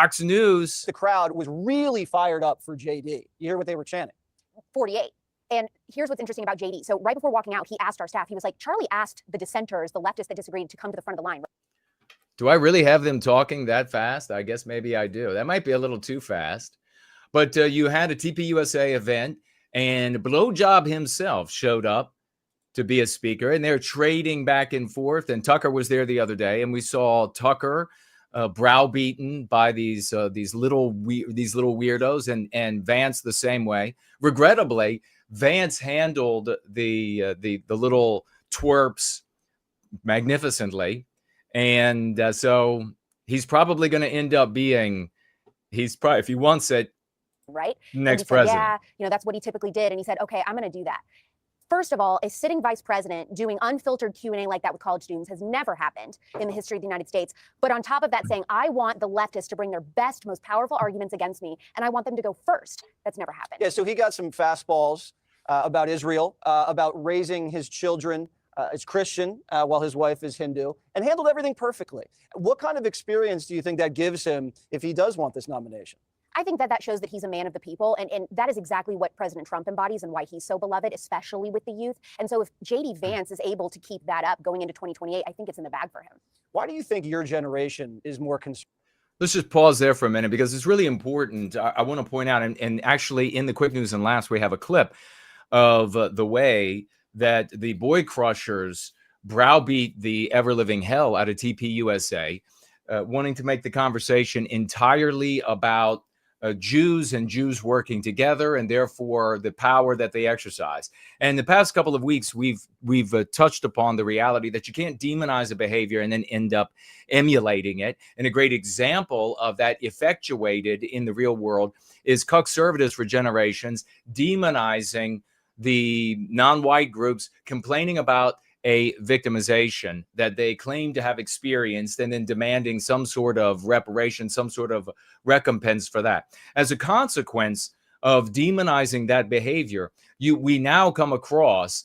Fox News. The crowd was really fired up for JD. You hear what they were chanting? 48. And here's what's interesting about JD. So right before walking out, he asked our staff, he was like, Charlie asked the dissenters, the leftists that disagreed, to come to the front of the line. Do I really have them talking that fast? I guess maybe I do. That might be a little too fast. But you had a TPUSA event, and Blowjob himself showed up to be a speaker, and they're trading back and forth. And Tucker was there the other day, and we saw Tucker browbeaten by these little weirdos, and Vance the same way. Regrettably, Vance handled the little twerps magnificently, and so he's probably going to end up being, if he wants it, right? Next president. Yeah, that's what he typically did, and he said, okay, I'm going to do that. First of all, a sitting vice president doing unfiltered Q&A like that with college students has never happened in the history of the United States. But on top of that, saying, I want the leftists to bring their best, most powerful arguments against me, and I want them to go first. That's never happened. Yeah, so he got some fastballs about Israel, about raising his children as Christian while his wife is Hindu, and handled everything perfectly. What kind of experience do you think that gives him if he does want this nomination? I think that shows that he's a man of the people, and that is exactly what President Trump embodies and why he's so beloved, especially with the youth. And so if J.D. Vance is able to keep that up going into 2028, I think it's in the bag for him. Why do you think your generation is more concerned? Let's just pause there for a minute, because it's really important. I want to point out, and actually in the Quick News and Laughs, we have a clip of the way that the boy crushers browbeat the ever-living hell out of TPUSA, wanting to make the conversation entirely about Jews and Jews working together, and therefore the power that they exercise. And the past couple of weeks, we've touched upon the reality that you can't demonize a behavior and then end up emulating it. And a great example of that effectuated in the real world is conservatives for generations demonizing the non-white groups, complaining about a victimization that they claim to have experienced, and then demanding some sort of reparation, some sort of recompense for that. As a consequence of demonizing that behavior, we now come across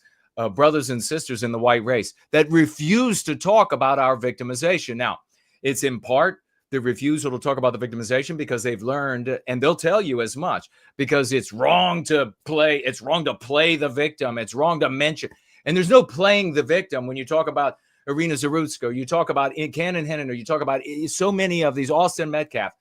brothers and sisters in the white race that refuse to talk about our victimization. Now, it's in part the refusal to talk about the victimization because they've learned, and they'll tell you as much, because it's wrong to play the victim. It's wrong to mention. And there's no playing the victim when you talk about Irina Zarutsko, you talk about Cannon Henninger, you talk about so many of these, Austin Metcalf,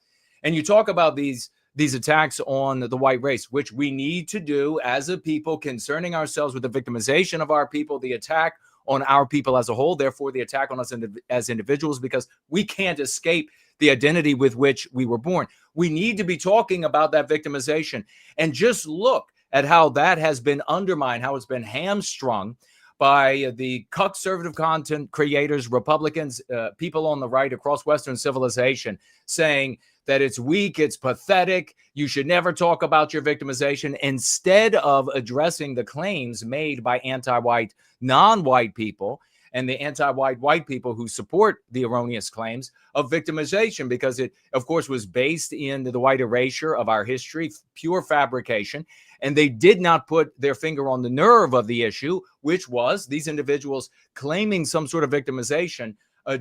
and you talk about these attacks on the white race, which we need to do as a people, concerning ourselves with the victimization of our people, the attack on our people as a whole, therefore the attack on us as individuals, because we can't escape the identity with which we were born. We need to be talking about that victimization, and just look at how that has been undermined, how it's been hamstrung by the conservative content creators, Republicans, people on the right across Western civilization, saying that it's weak, it's pathetic, you should never talk about your victimization, instead of addressing the claims made by anti-white, non-white people and the anti-white white people who support the erroneous claims of victimization, because it, of course, was based in the white erasure of our history, pure fabrication. And they did not put their finger on the nerve of the issue, which was these individuals claiming some sort of victimization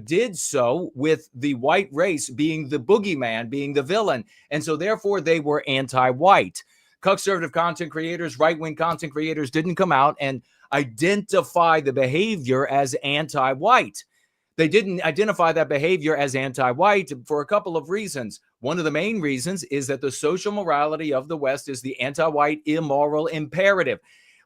did so with the white race being the boogeyman, being the villain. And so therefore they were anti-white. Conservative content creators, right-wing content creators didn't come out and identify the behavior as anti-white. They didn't identify that behavior as anti-white for a couple of reasons. One of the main reasons is that the social morality of the West is the anti-white immoral imperative,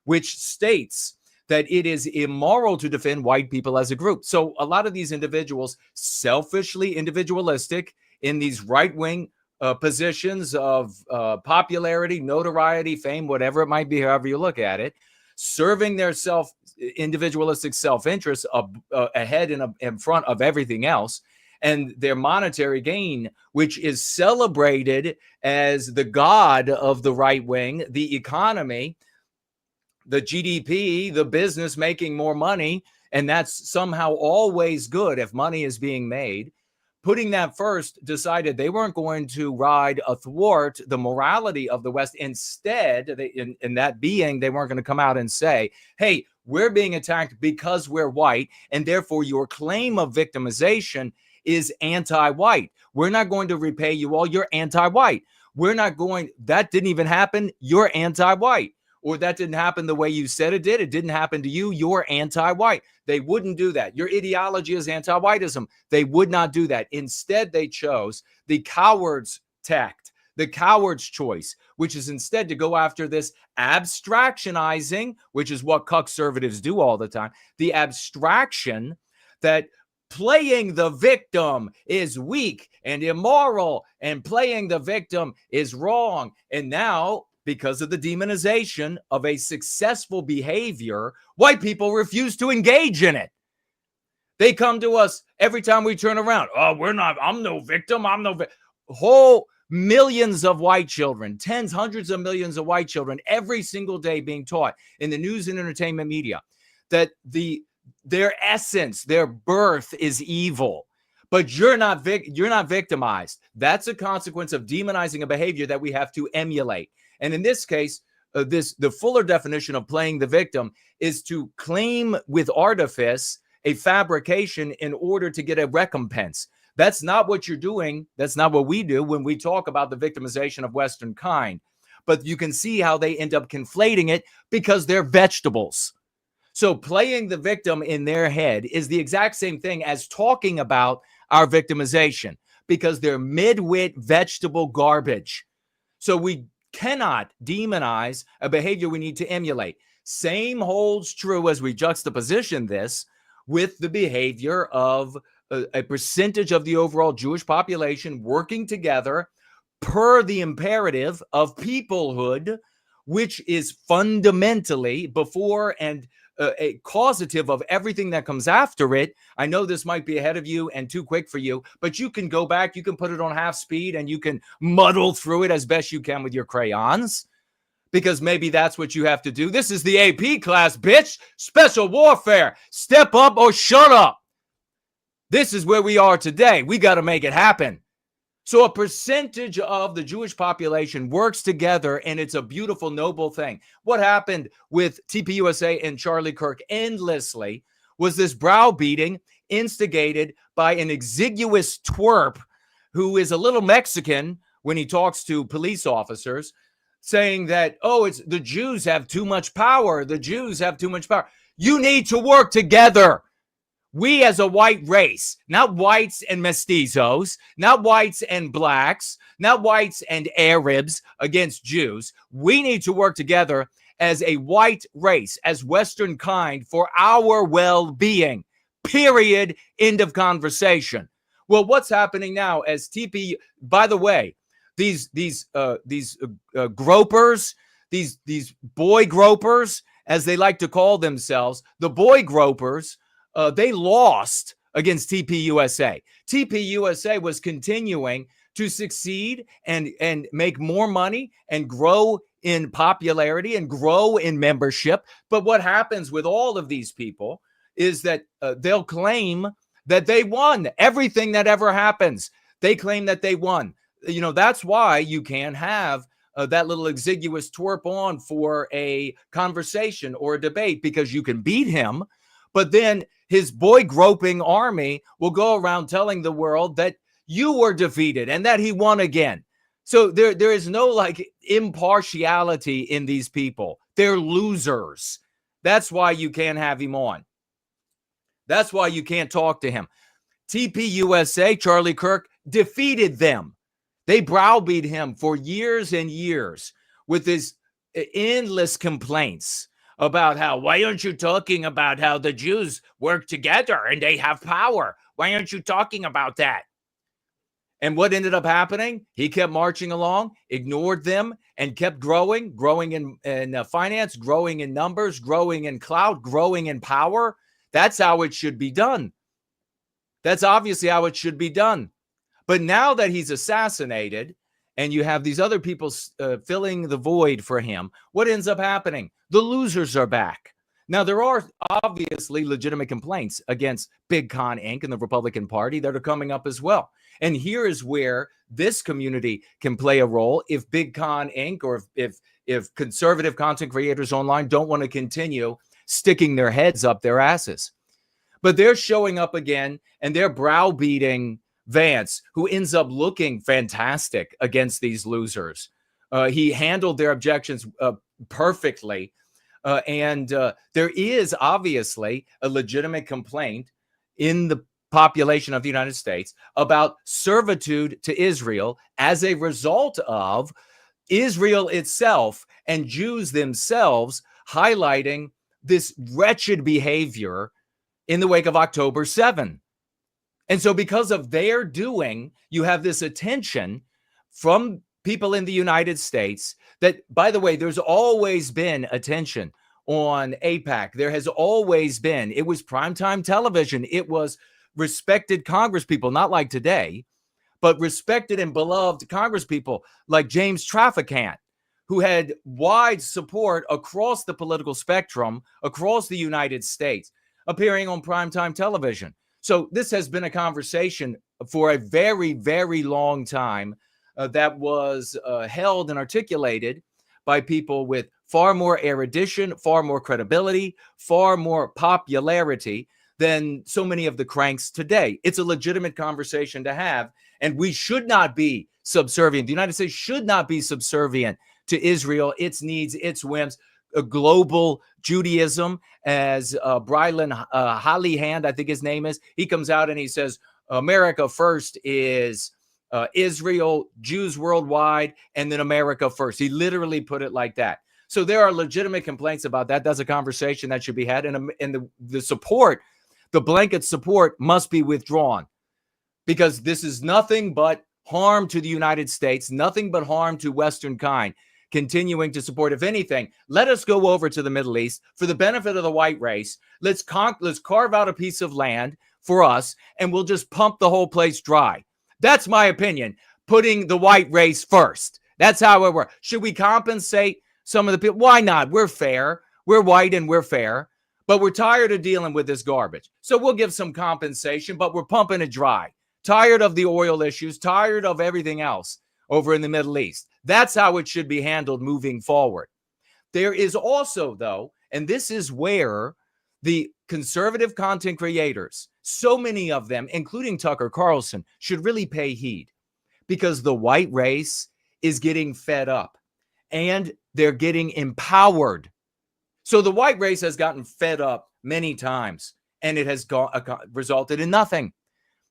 which states that it is immoral to defend white people as a group. So a lot of these individuals, selfishly individualistic in these right-wing positions of popularity, notoriety, fame, whatever it might be, however you look at it, serving their individualistic self-interest ahead and in front of everything else, and their monetary gain, which is celebrated as the god of the right wing, the economy, the GDP, the business making more money, and that's somehow always good if money is being made. Putting that first, decided they weren't going to ride athwart the morality of the West. Instead, in that being, they weren't going to come out and say, hey, we're being attacked because we're white, and therefore your claim of victimization is anti-white. We're not going to repay you all. You're anti-white. We're not going, that didn't even happen. You're anti-white. Or that didn't happen the way you said it did. It didn't happen to you. You're anti-white. They wouldn't do that. Your ideology is anti-whiteism. They would not do that. Instead, they chose the coward's tact, the coward's choice, which is instead to go after this abstractionizing, which is what conservatives do all the time, the abstraction that playing the victim is weak and immoral and playing the victim is wrong. And now, because of the demonization of a successful behavior, white people refuse to engage in it. They come to us every time we turn around. Oh, I'm no victim. Whole millions of white children, tens, hundreds of millions of white children every single day being taught in the news and entertainment media that their essence, their birth is evil. But you're not victimized. That's a consequence of demonizing a behavior that we have to emulate. And in this case, the fuller definition of playing the victim is to claim with artifice a fabrication in order to get a recompense. That's not what you're doing. That's not what we do when we talk about the victimization of Western kind. But you can see how they end up conflating it because they're vegetables. So playing the victim in their head is the exact same thing as talking about our victimization because they're mid-wit vegetable garbage. So we cannot demonize a behavior we need to emulate. Same holds true as we juxtaposition this with the behavior of a percentage of the overall Jewish population working together per the imperative of peoplehood, which is fundamentally before and a causative of everything that comes after it. I know this might be ahead of you and too quick for you, but you can go back, you can put it on half speed, and you can muddle through it as best you can with your crayons, because maybe that's what you have to do. This is the AP class, bitch. Special warfare. Step up or shut up. This is where we are today. We got to make it happen. So a percentage of the Jewish population works together, and it's a beautiful, noble thing. What happened with TPUSA and Charlie Kirk endlessly was this browbeating instigated by an exiguous twerp who is a little Mexican when he talks to police officers, saying that, oh, it's the Jews have too much power. The Jews have too much power. You need to work together. We as a white race, not whites and mestizos, not whites and blacks, not whites and Arabs against Jews. We need to work together as a white race, as Western kind for our well-being, period, end of conversation. Well, what's happening now as by the way, these gropers, these boy gropers, as they like to call themselves, the boy gropers, they lost against TPUSA. TPUSA was continuing to succeed and make more money and grow in popularity and grow in membership. But what happens with all of these people is that they'll claim that they won everything that ever happens. They claim that they won. You know, that's why you can have that little exiguous twerp on for a conversation or a debate, because you can beat him. But then his boy groping army will go around telling the world that you were defeated and that he won again. So there is no like impartiality in these people. They're losers. That's why you can't have him on. That's why you can't talk to him. TPUSA, Charlie Kirk, defeated them. They browbeat him for years and years with his endless complaints about how, why aren't you talking about how the Jews work together and they have power? Why aren't you talking about that? And what ended up happening? He kept marching along, ignored them, and kept growing in finance, growing in numbers, growing in clout, growing in power. That's how it should be done. That's obviously how it should be done. But now that he's assassinated and you have these other people filling the void for him, what ends up happening? The losers are back. Now, there are obviously legitimate complaints against Big Con Inc. and the Republican Party that are coming up as well. And here is where this community can play a role if Big Con Inc. or if conservative content creators online don't want to continue sticking their heads up their asses. But they're showing up again and they're browbeating Vance, who ends up looking fantastic against these losers. He handled their objections perfectly. And there is obviously a legitimate complaint in the population of the United States about servitude to Israel as a result of Israel itself and Jews themselves highlighting this wretched behavior in the wake of October 7. And so because of their doing, you have this attention from people in the United States that, by the way, there's always been attention on AIPAC. There has always been. It was primetime television. It was respected Congress people, not like today, but respected and beloved Congress people like James Traficant, who had wide support across the political spectrum, across the United States, appearing on primetime television. So this has been a conversation for a very, very long time that was held and articulated by people with far more erudition, far more credibility, far more popularity than so many of the cranks today. It's a legitimate conversation to have, and we should not be subservient. The United States should not be subservient to Israel, its needs, its whims. A global Judaism, as Brylan Hollyhand, I think his name is, he comes out and he says, America first is Israel, Jews worldwide, and then America first. He literally put it like that. So there are legitimate complaints about that. That's a conversation that should be had. And the support, the blanket support must be withdrawn, because this is nothing but harm to the United States, nothing but harm to Western kind. Continuing to support, if anything, let us go over to the Middle East for the benefit of the white race. Let's carve out a piece of land for us, and we'll just pump the whole place dry. That's my opinion, putting the white race first. That's how it works. Should we compensate some of the people? Why not? We're fair. We're white and we're fair, but we're tired of dealing with this garbage. So we'll give some compensation, but we're pumping it dry. Tired of the oil issues, tired of everything else over in the Middle East. That's how it should be handled moving forward. There is also, though, and this is where the conservative content creators, so many of them, including Tucker Carlson, should really pay heed, because the white race is getting fed up and they're getting empowered. So the white race has gotten fed up many times, and it has resulted in nothing.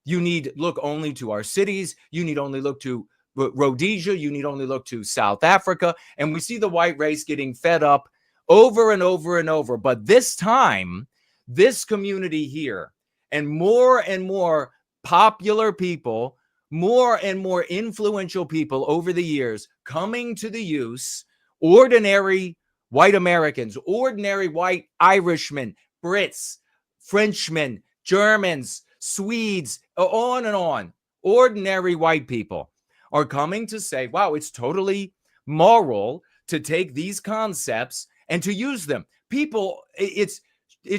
You need look only to our cities. You need only look to Rhodesia, you need only look to South Africa, and we see the white race getting fed up over and over and over. But this time, this community here, and more popular people, more and more influential people over the years coming to the use, ordinary white Americans, ordinary white Irishmen, Brits, Frenchmen, Germans, Swedes, on and on, ordinary white people are coming to say, wow, it's totally moral to take these concepts and to use them. People, it's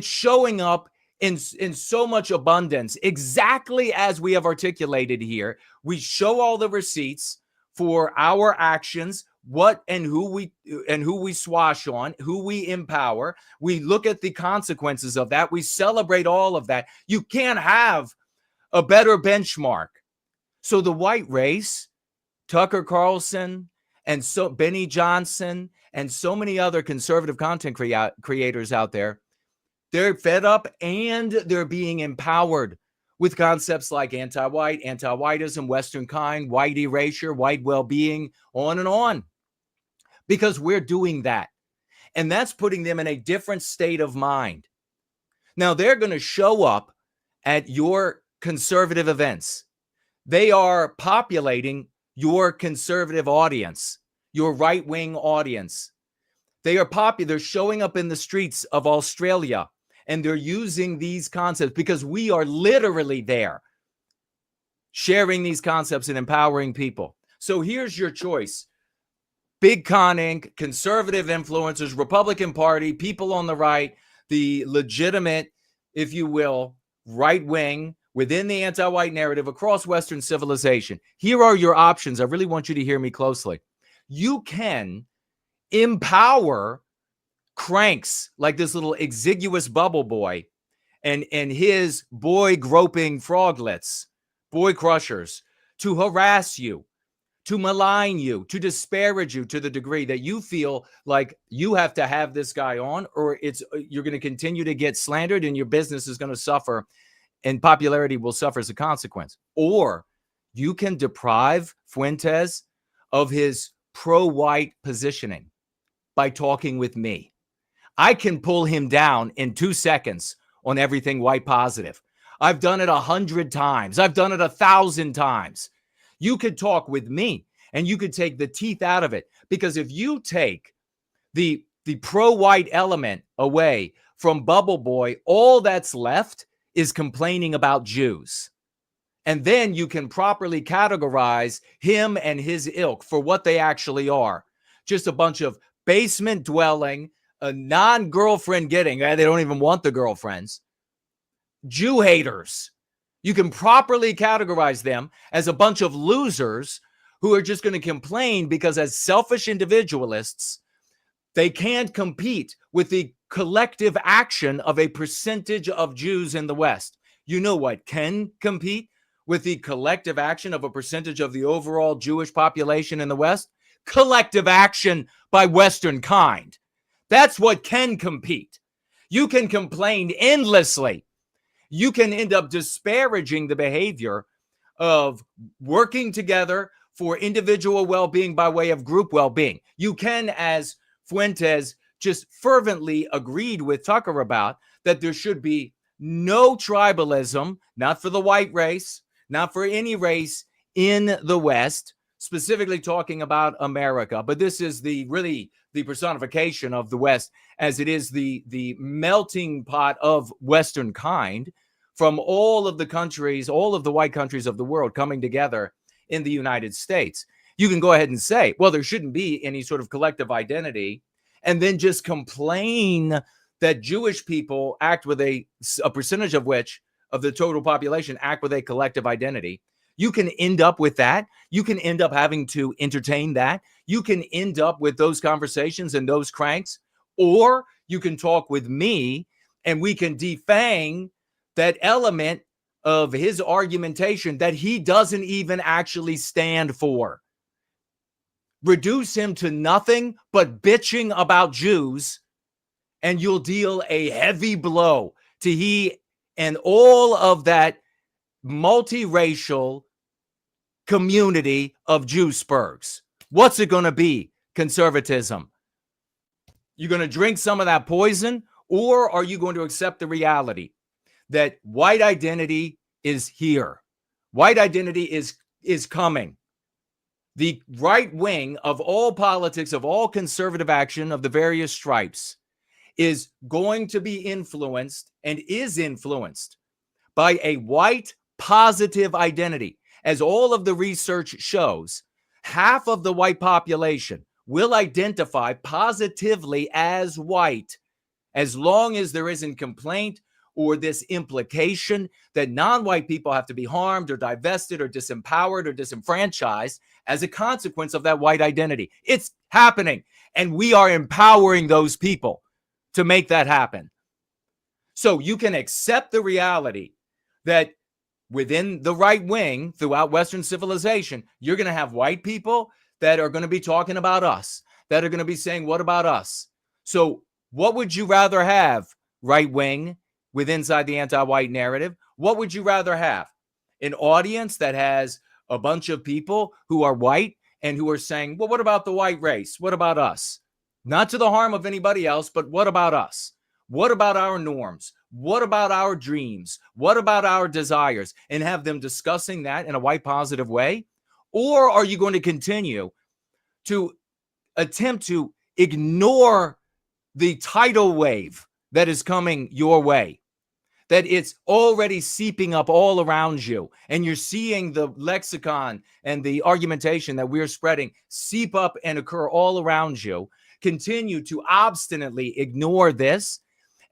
showing up in so much abundance, exactly as we have articulated here. We show all the receipts for our actions, what and who we swash on, who we empower. We look at the consequences of that. We celebrate all of that. You can't have a better benchmark. So the white race, Tucker Carlson, and so Benny Johnson, and so many other conservative content creators out there, they're fed up and they're being empowered with concepts like anti-white, anti-whiteism, Western kind, white erasure, white well-being, on and on, because we're doing that. And that's putting them in a different state of mind. Now, they're going to show up at your conservative events. They are populating your conservative audience, your right-wing audience. They are popular. They're showing up in the streets of Australia, and they're using these concepts because we are literally there sharing these concepts and empowering people. So here's your choice. Big Con Inc., conservative influencers, Republican Party, people on the right, the legitimate, if you will, right wing within the anti-white narrative across Western civilization. Here are your options. I really want you to hear me closely. You can empower cranks like this little exiguous bubble boy and his boy groping froglets, boy crushers to harass you, to malign you, to disparage you to the degree that you feel like you have to have this guy on, or you're going to continue to get slandered and your business is going to suffer and popularity will suffer as a consequence. Or you can deprive Fuentes of his pro-white positioning by talking with me. I can pull him down in 2 seconds on everything white positive. I've done it 100 times. I've done it 1,000 times. You could talk with me and you could take the teeth out of it, because if you take the pro-white element away from Bubble Boy, all that's left is complaining about Jews. And then you can properly categorize him and his ilk for what they actually are. Just a bunch of basement dwelling, a non-girlfriend getting, they don't even want the girlfriends, Jew haters. You can properly categorize them as a bunch of losers who are just going to complain because, as selfish individualists, they can't compete with the collective action of a percentage of Jews in the West. You know what can compete with the collective action of a percentage of the overall Jewish population in the West? Collective action by Western kind. That's what can compete. You can complain endlessly. You can end up disparaging the behavior of working together for individual well-being by way of group well-being. You can, as Fuentes just fervently agreed with Tucker about, that there should be no tribalism, not for the white race, not for any race in the West, specifically talking about America. But this is really the personification of the West, as it is the melting pot of Western kind from all of the countries, all of the white countries of the world coming together in the United States. You can go ahead and say, well, there shouldn't be any sort of collective identity, and then just complain that Jewish people act with a percentage of which of the total population act with a collective identity. You can end up with that. You can end up having to entertain that. You can end up with those conversations and those cranks, or you can talk with me and we can defang that element of his argumentation that he doesn't even actually stand for. Reduce him to nothing but bitching about Jews, and you'll deal a heavy blow to he and all of that multiracial community of Jewsburgs. What's it going to be? Conservatism. You're going to drink some of that poison, or are you going to accept the reality that white identity is here? White identity is coming. The right wing of all politics, of all conservative action of the various stripes, is going to be influenced and is influenced by a white positive identity. As all of the research shows, half of the white population will identify positively as white as long as there isn't complaint or this implication that non-white people have to be harmed or divested or disempowered or disenfranchised as a consequence of that white identity. It's happening, and we are empowering those people to make that happen. So you can accept the reality that within the right wing throughout Western civilization, you're going to have white people that are going to be talking about us, that are going to be saying, what about us? So what would you rather have, right wing, with inside the anti-white narrative? What would you rather have? An audience that has a bunch of people who are white and who are saying, well, what about the white race? What about us? Not to the harm of anybody else, but what about us? What about our norms? What about our dreams? What about our desires? And have them discussing that in a white positive way? Or are you going to continue to attempt to ignore the tidal wave that is coming your way? That it's already seeping up all around you, and you're seeing the lexicon and the argumentation that we're spreading seep up and occur all around you. Continue to obstinately ignore this,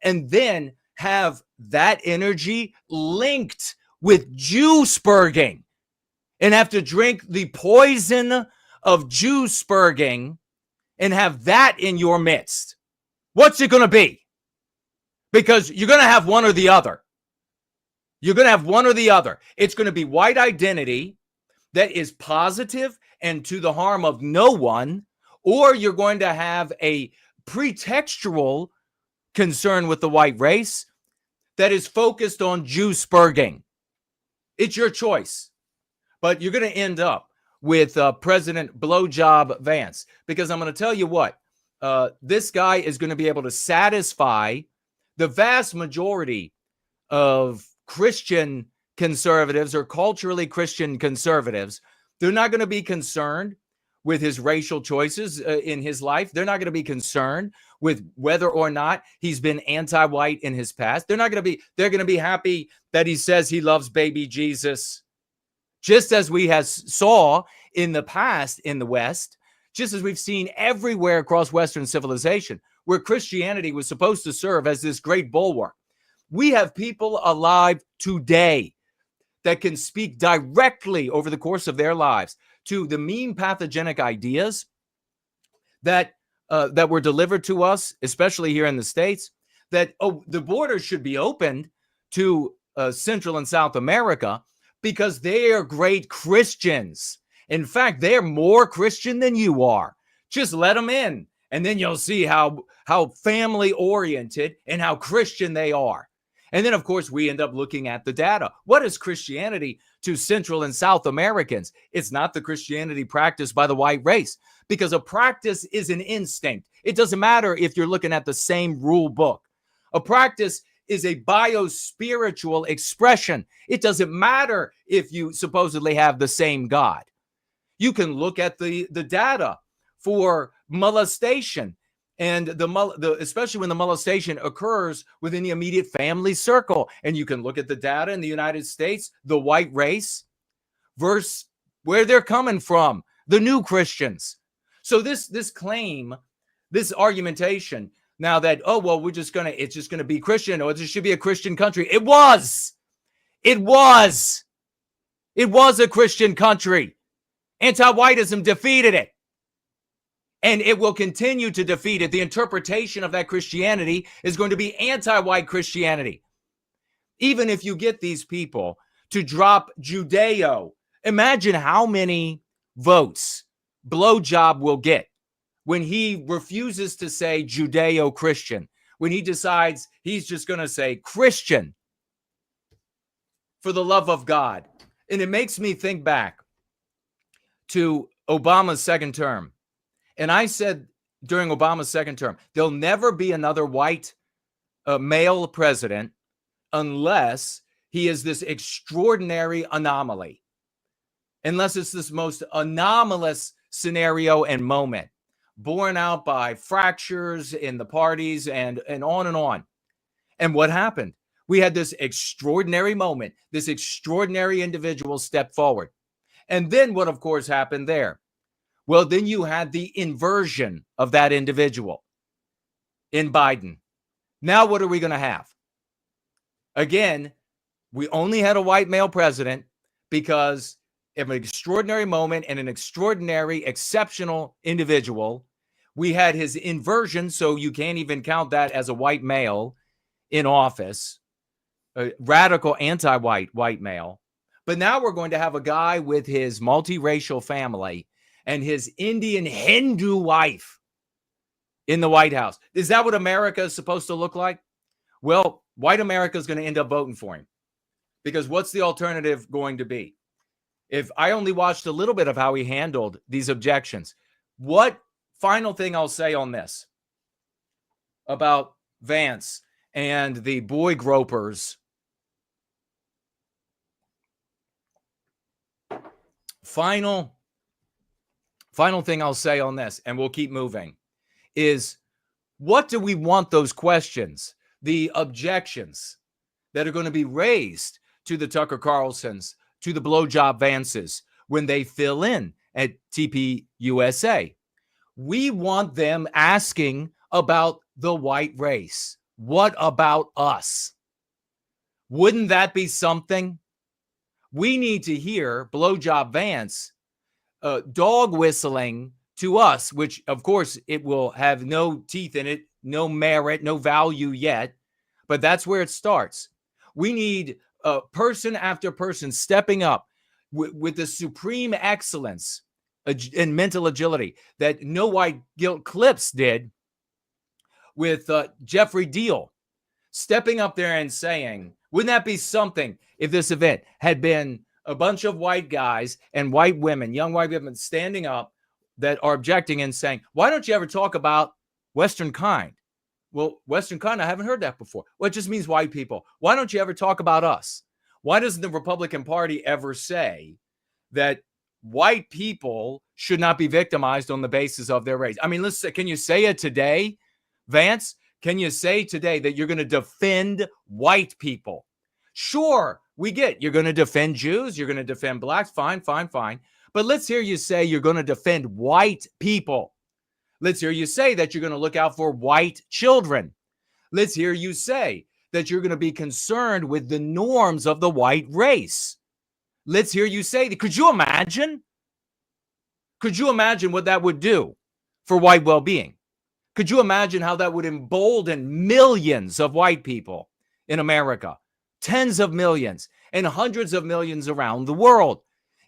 and then have that energy linked with Jewsburging, and have to drink the poison of Jewsburging and have that in your midst. What's it going to be? Because you're going to have one or the other. You're going to have one or the other. It's going to be white identity that is positive and to the harm of no one, or you're going to have a pretextual concern with the white race that is focused on Jew spurging. It's your choice. But you're going to end up with President Blowjob Vance, because I'm going to tell you what, this guy is going to be able to satisfy the vast majority of Christian conservatives or culturally Christian conservatives. They're not going to be concerned with his racial choices in his life. They're not going to be concerned with whether or not he's been anti-white in his past. They're going to be happy that he says he loves baby Jesus, just as we saw in the past in the West, just as we've seen everywhere across Western civilization, where Christianity was supposed to serve as this great bulwark. We have people alive today that can speak directly over the course of their lives to the mean pathogenic ideas that were delivered to us, especially here in the States, that the border should be opened to Central and South America because they are great Christians. In fact, they're more Christian than you are. Just let them in, and then you'll see how family oriented and how Christian they are. And then, of course, we end up looking at the data. What is Christianity to Central and South Americans? It's not the Christianity practiced by the white race, because a practice is an instinct. It doesn't matter if you're looking at the same rule book. A practice is a biospiritual expression. It doesn't matter if you supposedly have the same God. You can look at the data for molestation. And especially when the molestation occurs within the immediate family circle. And you can look at the data in the United States, the white race versus where they're coming from, the new Christians. So this claim, this argumentation now that, oh, well, it's just going to be Christian, or it should be a Christian country. It was a Christian country. Anti-whiteism defeated it. And it will continue to defeat it. The interpretation of that Christianity is going to be anti-white Christianity. Even if you get these people to drop Judeo, imagine how many votes Blowjob will get when he refuses to say Judeo-Christian, when he decides he's just going to say Christian for the love of God. And it makes me think back to Obama's second term. And I said during Obama's second term, there'll never be another white male president unless he is this extraordinary anomaly, unless it's this most anomalous scenario and moment borne out by fractures in the parties and on and on. And what happened? We had this extraordinary moment, this extraordinary individual step forward. And then what, of course, happened there? Well, then you had the inversion of that individual in Biden. Now, what are we going to have? Again, we only had a white male president because of an extraordinary moment and an extraordinary, exceptional individual. We had his inversion, so you can't even count that as a white male in office, a radical anti-white white male. But now we're going to have a guy with his multiracial family and his Indian Hindu wife in the White House. Is that what America is supposed to look like? Well, white America is going to end up voting for him, because what's the alternative going to be? If I only watched a little bit of how he handled these objections, what final thing I'll say on this about Vance and the boy gropers. Final thing I'll say on this, and we'll keep moving, is what do we want those questions, the objections that are going to be raised to the Tucker Carlsons, to the Blowjob Vances when they fill in at TPUSA? We want them asking about the white race. What about us? Wouldn't that be something? We need to hear Blowjob Vance dog whistling to us, which, of course, it will have no teeth in it, no merit, no value yet. But that's where it starts. We need person after person stepping up with the supreme excellence and mental agility that No White Guilt Clips did with Jeffrey Deal stepping up there and saying, wouldn't that be something if this event had been a bunch of white guys and white women, young white women standing up that are objecting and saying, why don't you ever talk about Western kind? Well, Western kind, I haven't heard that before. Well, it just means white people. Why don't you ever talk about us? Why doesn't the Republican Party ever say that white people should not be victimized on the basis of their race? I mean, listen, can you say it today, Vance? Can you say today that you're going to defend white people? Sure, we get you're going to defend Jews, you're going to defend blacks, fine. But let's hear you say you're going to defend white people. Let's hear you say that you're going to look out for white children. Let's hear you say that you're going to be concerned with the norms of the white race. Let's hear you say that. Could you imagine? Could you imagine what that would do for white well-being? Could you imagine how that would embolden millions of white people in America, tens of millions and hundreds of millions around the world,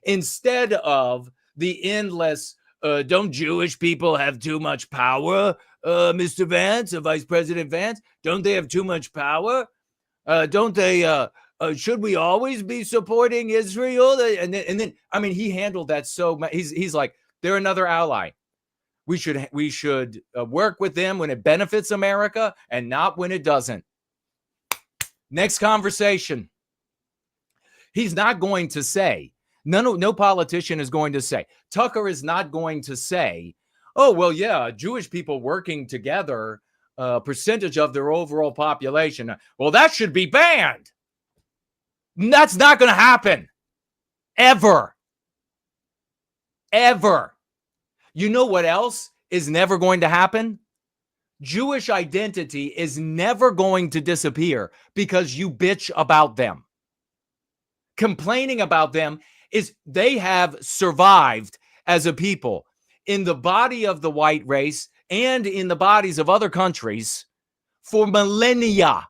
instead of the endless, don't Jewish people have too much power, Mr. Vance, Vice President Vance? Don't they have too much power? Don't they, should we always be supporting Israel? And then, I mean, he handled that so much. He's like, they're another ally. We should work with them when it benefits America and not when it doesn't. Next conversation. He's not going to say, no politician is going to say, Tucker is not going to say, oh, well, yeah, Jewish people working together, percentage of their overall population. Well, that should be banned. That's not going to happen. Ever. You know what else is never going to happen? Jewish identity is never going to disappear because you bitch about them. Complaining about them is they have survived as a people in the body of the white race and in the bodies of other countries for millennia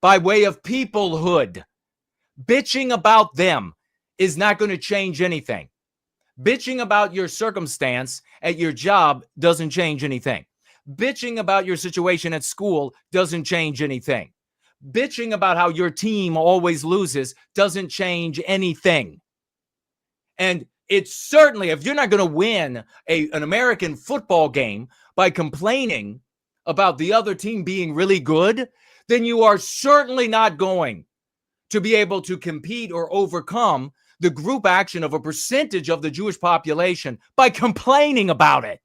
by way of peoplehood. Bitching about them is not going to change anything. Bitching about your circumstance at your job doesn't change anything. Bitching about your situation at school doesn't change anything. Bitching about how your team always loses doesn't change anything. And it's certainly, if you're not going to win an American football game by complaining about the other team being really good, then you are certainly not going to be able to compete or overcome the group action of a percentage of the Jewish population by complaining about it.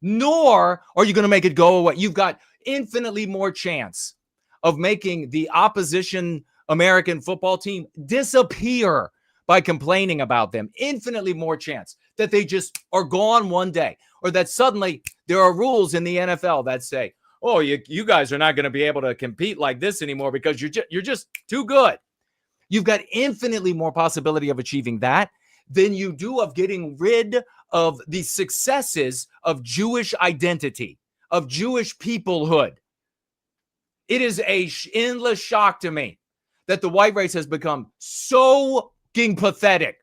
Nor are you going to make it go away. You've got infinitely more chance of making the opposition American football team disappear by complaining about them. Infinitely more chance that they just are gone one day, or that suddenly there are rules in the NFL that say, oh, you guys are not going to be able to compete like this anymore because you're just too good. You've got infinitely more possibility of achieving that than you do of getting rid of the successes of Jewish identity, of Jewish peoplehood. It is a endless shock to me that the white race has become so pathetic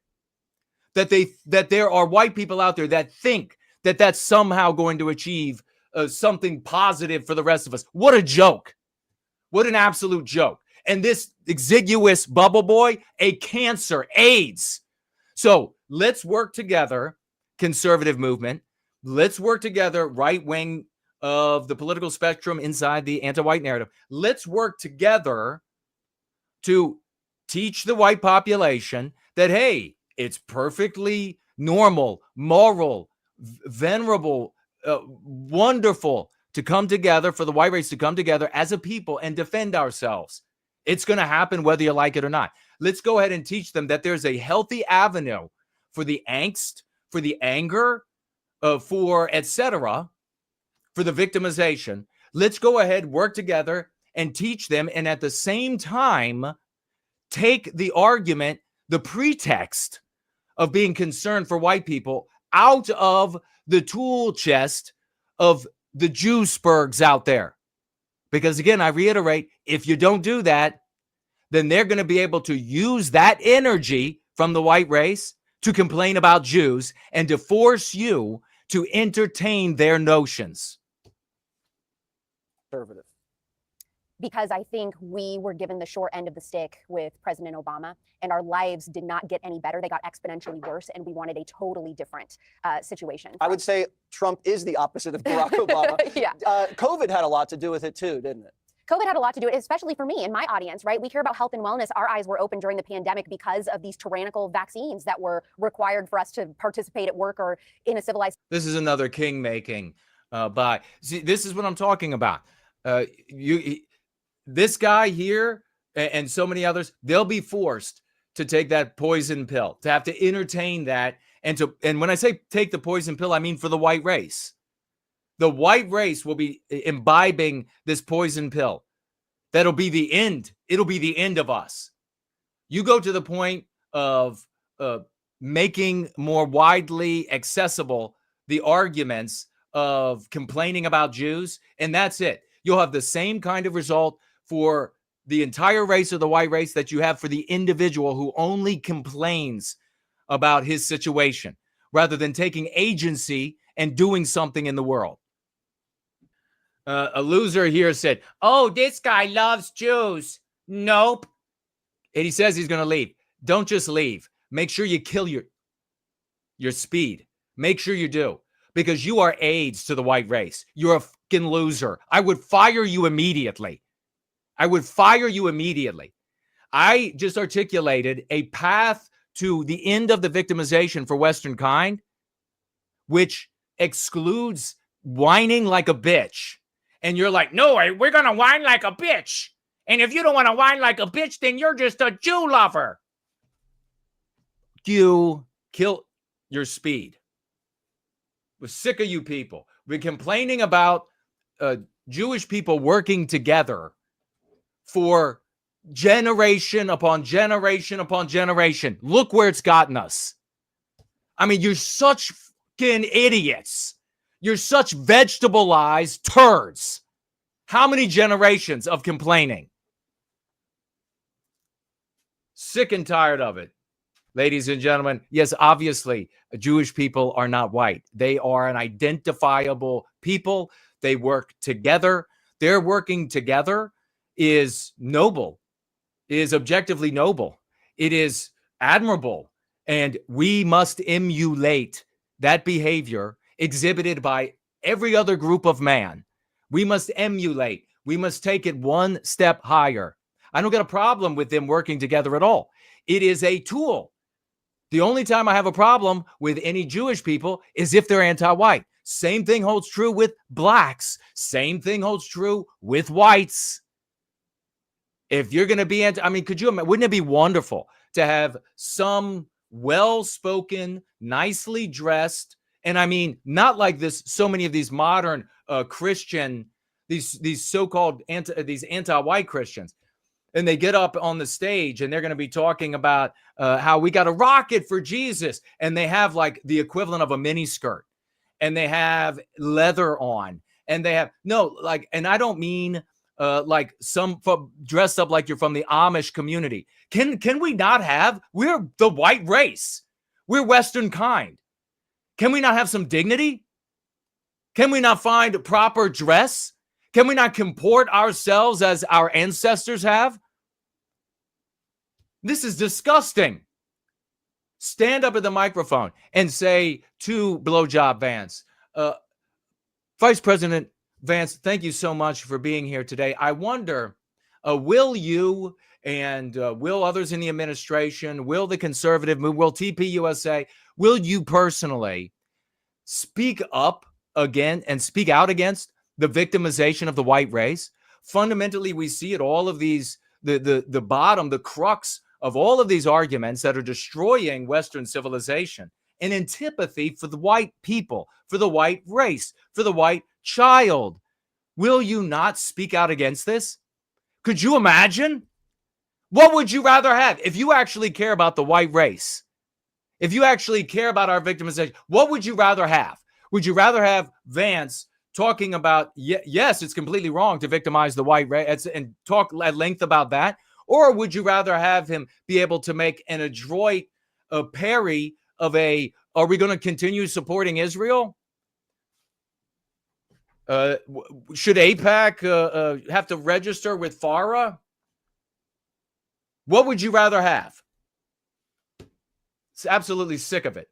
that there are white people out there that think that that's somehow going to achieve something positive for the rest of us. What a joke. What an absolute joke. And this exiguous bubble boy, a cancer, AIDS. So let's work together, conservative movement. Let's work together, right wing of the political spectrum inside the anti-white narrative. Let's work together to teach the white population that, hey, it's perfectly normal, moral, venerable, wonderful to come together, for the white race to come together as a people and defend ourselves. It's going to happen whether you like it or not. Let's go ahead and teach them that there's a healthy avenue for the angst, for the anger, for etc., for the victimization. Let's go ahead, work together, and teach them, and at the same time, take the argument, the pretext of being concerned for white people out of the tool chest of the Jewsburgs out there. Because again, I reiterate, if you don't do that, then they're going to be able to use that energy from the white race to complain about Jews and to force you to entertain their notions. Conservative. Because I think we were given the short end of the stick with President Obama, and our lives did not get any better. They got exponentially worse, and we wanted a totally different situation. I would say Trump is the opposite of Barack Obama. Yeah. COVID had a lot to do with it too, didn't it? COVID had a lot to do with it, especially for me and my audience, right? We care about health and wellness. Our eyes were open during the pandemic because of these tyrannical vaccines that were required for us to participate at work or in a civilized. This is another king making by. See, this is what I'm talking about. This guy here and so many others, they'll be forced to take that poison pill, to have to entertain that. And when I say take the poison pill, I mean for the white race. The white race will be imbibing this poison pill. That'll be the end. It'll be the end of us. You go to the point of making more widely accessible the arguments of complaining about Jews, and that's it. You'll have the same kind of result for the entire race of the white race that you have for the individual who only complains about his situation rather than taking agency and doing something in the world. A loser here said, oh, this guy loves Jews. Nope. And he says he's going to leave. Don't just leave. Make sure you kill your speed. Make sure you do. Because you are aids to the white race. You're a fucking loser. I would fire you immediately. I would fire you immediately. I just articulated a path to the end of the victimization for Western kind, which excludes whining like a bitch. And you're like, no, we're going to whine like a bitch. And if you don't want to whine like a bitch, then you're just a Jew lover. You kill your speed. We're sick of you people. We're complaining about Jewish people working together for generation upon generation upon generation. Look where it's gotten us. I mean, you're such fucking idiots. You're such vegetabilized turds. How many generations of complaining? Sick and tired of it. Ladies and gentlemen, yes, obviously, Jewish people are not white. They are an identifiable people. They work together. Their working together is noble, is objectively noble. It is admirable. And we must emulate that behavior exhibited by every other group of man. We must emulate. We must take it one step higher. I don't get a problem with them working together at all. It is a tool. The only time I have a problem with any Jewish people is if they're anti-white. Same thing holds true with blacks. Same thing holds true with whites. If you're going to be could you imagine? Wouldn't it be wonderful to have some well-spoken, nicely dressed, and I mean, not like this, so many of these modern Christian, these so-called anti-white Christians, and they get up on the stage and they're going to be talking about how we got a rocket for Jesus, and they have like the equivalent of a mini skirt, and they have leather on, and they have and I don't mean like some dressed up like you're from the Amish community. Can we not have? We're the white race. We're Western kind. Can we not have some dignity? Can we not find proper dress? Can we not comport ourselves as our ancestors have? This is disgusting. Stand up at the microphone and say to Blowjob Vance, Vice President Vance, thank you so much for being here today. I wonder, will you and will others in the administration, will the conservative move, will TPUSA, will you personally speak up again and speak out against the victimization of the white race? Fundamentally, we see it, all of these, the bottom, the crux of all of these arguments that are destroying Western civilization, an antipathy for the white people, for the white race, for the white child. Will you not speak out against this? Could you imagine? What would you rather have? If you actually care about the white race, if you actually care about our victimization, what would you rather have? Would you rather have Vance talking about, yes, it's completely wrong to victimize the white race and talk at length about that? Or would you rather have him be able to make an adroit parry of are we going to continue supporting Israel? Should AIPAC have to register with FARA? What would you rather have? It's absolutely sick of it.